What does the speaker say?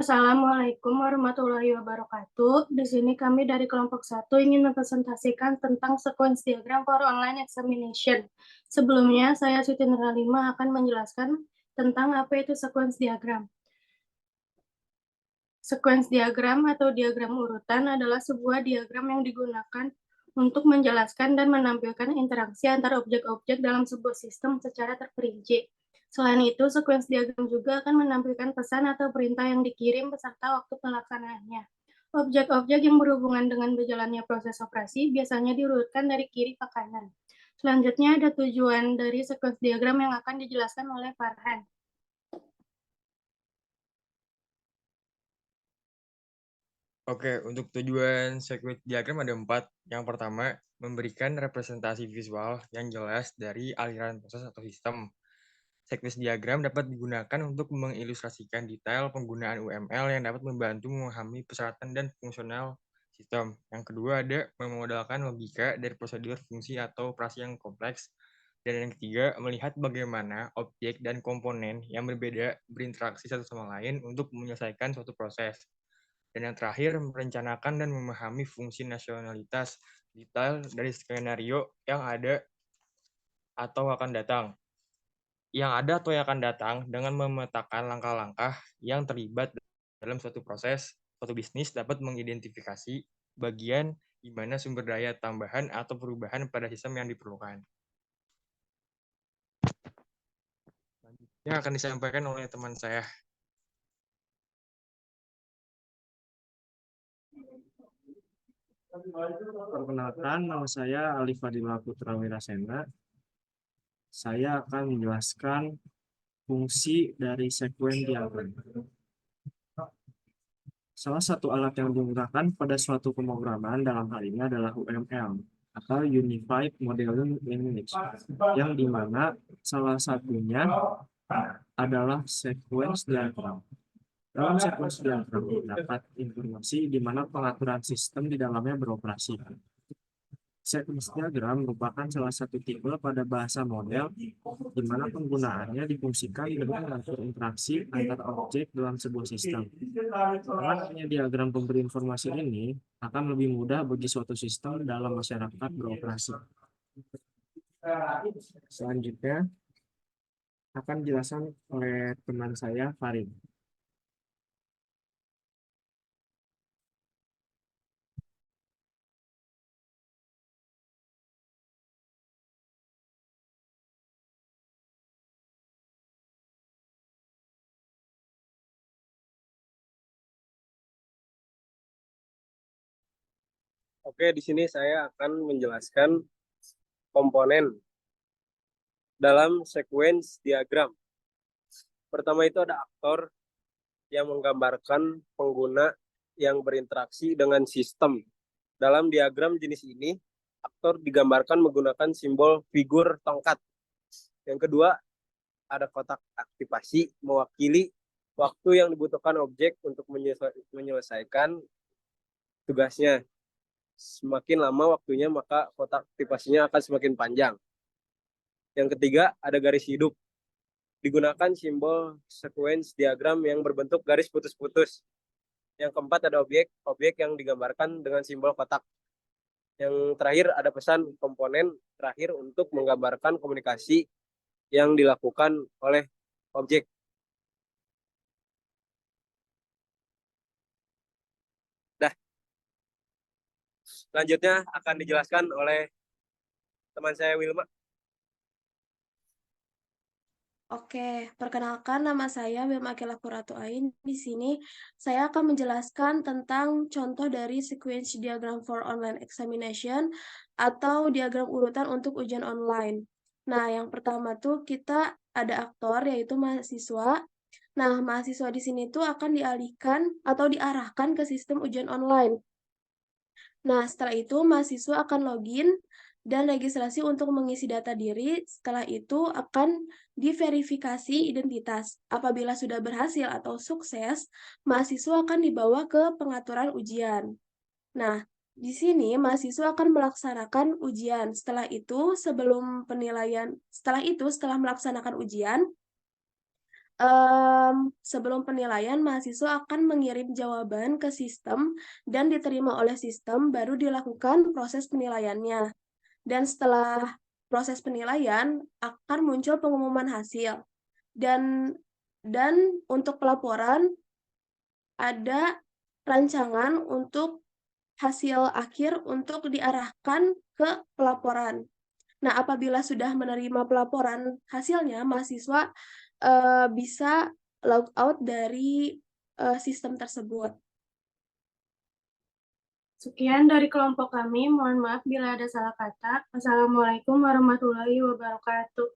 Assalamualaikum warahmatullahi wabarakatuh. Di sini kami dari kelompok 1 ingin mempresentasikan tentang sequence diagram for online examination. Sebelumnya, saya Siti Nurhalima akan menjelaskan tentang apa itu sequence diagram. Sequence diagram atau diagram urutan adalah sebuah diagram yang digunakan untuk menjelaskan dan menampilkan interaksi antara objek-objek dalam sebuah sistem secara terperinci. Selain itu, sequence diagram juga akan menampilkan pesan atau perintah yang dikirim beserta waktu pelaksanaannya. Objek-objek yang berhubungan dengan berjalannya proses operasi biasanya diurutkan dari kiri ke kanan. Selanjutnya ada tujuan dari sequence diagram yang akan dijelaskan oleh Farhan. Oke, untuk tujuan sequence diagram ada 4. Yang pertama, memberikan representasi visual yang jelas dari aliran proses atau sistem. Sequence diagram dapat digunakan untuk mengilustrasikan detail penggunaan UML yang dapat membantu memahami persyaratan dan fungsional sistem. Yang kedua ada memodalkan logika dari prosedur fungsi atau operasi yang kompleks. Dan yang ketiga, melihat bagaimana objek dan komponen yang berbeda berinteraksi satu sama lain untuk menyelesaikan suatu proses. Dan yang terakhir, merencanakan dan memahami fungsi nasionalitas detail dari skenario yang ada atau akan datang. Yang ada atau yang akan datang dengan memetakan langkah-langkah yang terlibat dalam suatu proses, suatu bisnis dapat mengidentifikasi bagian di mana sumber daya tambahan atau perubahan pada sistem yang diperlukan. Yang akan disampaikan oleh teman saya. Perkenalkan, nama saya Alif Fadila Putra Wirasena. Saya akan menjelaskan fungsi dari sequence diagram. Salah satu alat yang digunakan pada suatu pemrograman dalam hal ini adalah UML atau Unified Modeling Language, yang dimana salah satunya adalah sequence diagram. Dalam sequence diagram terdapat informasi di mana pengaturan sistem di dalamnya beroperasi. Sequence diagram merupakan salah satu tipe pada bahasa model di mana penggunaannya difungsikan demi mengatur interaksi antar objek dalam sebuah sistem. Dengan adanya diagram pemberi informasi ini akan lebih mudah bagi suatu sistem dalam masyarakat beroperasi. Selanjutnya akan dijelaskan oleh teman saya Farid. Oke, di sini saya akan menjelaskan komponen dalam sequence diagram. Pertama itu ada aktor yang menggambarkan pengguna yang berinteraksi dengan sistem. Dalam diagram jenis ini, aktor digambarkan menggunakan simbol figur tongkat. Yang kedua, ada kotak aktivasi mewakili waktu yang dibutuhkan objek untuk menyelesaikan tugasnya. Semakin lama waktunya, maka kotak aktivasinya akan semakin panjang. Yang ketiga, ada garis hidup. Digunakan simbol sequence diagram yang berbentuk garis putus-putus. Yang keempat, ada objek yang digambarkan dengan simbol kotak. Yang terakhir, ada pesan komponen terakhir untuk menggambarkan komunikasi yang dilakukan oleh objek. Selanjutnya akan dijelaskan oleh teman saya Wilma. Oke, perkenalkan nama saya Wilma Akila Puratu Ain. Di sini saya akan menjelaskan tentang contoh dari sequence diagram for online examination atau diagram urutan untuk ujian online. Nah, yang pertama tuh kita ada aktor yaitu mahasiswa. Nah, mahasiswa di sini tuh akan dialihkan atau diarahkan ke sistem ujian online. Nah, setelah itu mahasiswa akan login dan registrasi untuk mengisi data diri. Setelah itu akan diverifikasi identitas. Apabila sudah berhasil atau sukses, mahasiswa akan dibawa ke pengaturan ujian. Nah, di sini mahasiswa akan melaksanakan ujian. Setelah itu, setelah melaksanakan ujian, Sebelum penilaian, mahasiswa akan mengirim jawaban ke sistem dan diterima oleh sistem, baru dilakukan proses penilaiannya. Dan setelah proses penilaian, akan muncul pengumuman hasil. Dan untuk pelaporan, ada rancangan untuk hasil akhir untuk diarahkan ke pelaporan. Nah, apabila sudah menerima pelaporan hasilnya, mahasiswa bisa log out dari sistem tersebut. Sekian dari kelompok kami. Mohon maaf bila ada salah kata. Wassalamualaikum warahmatullahi wabarakatuh.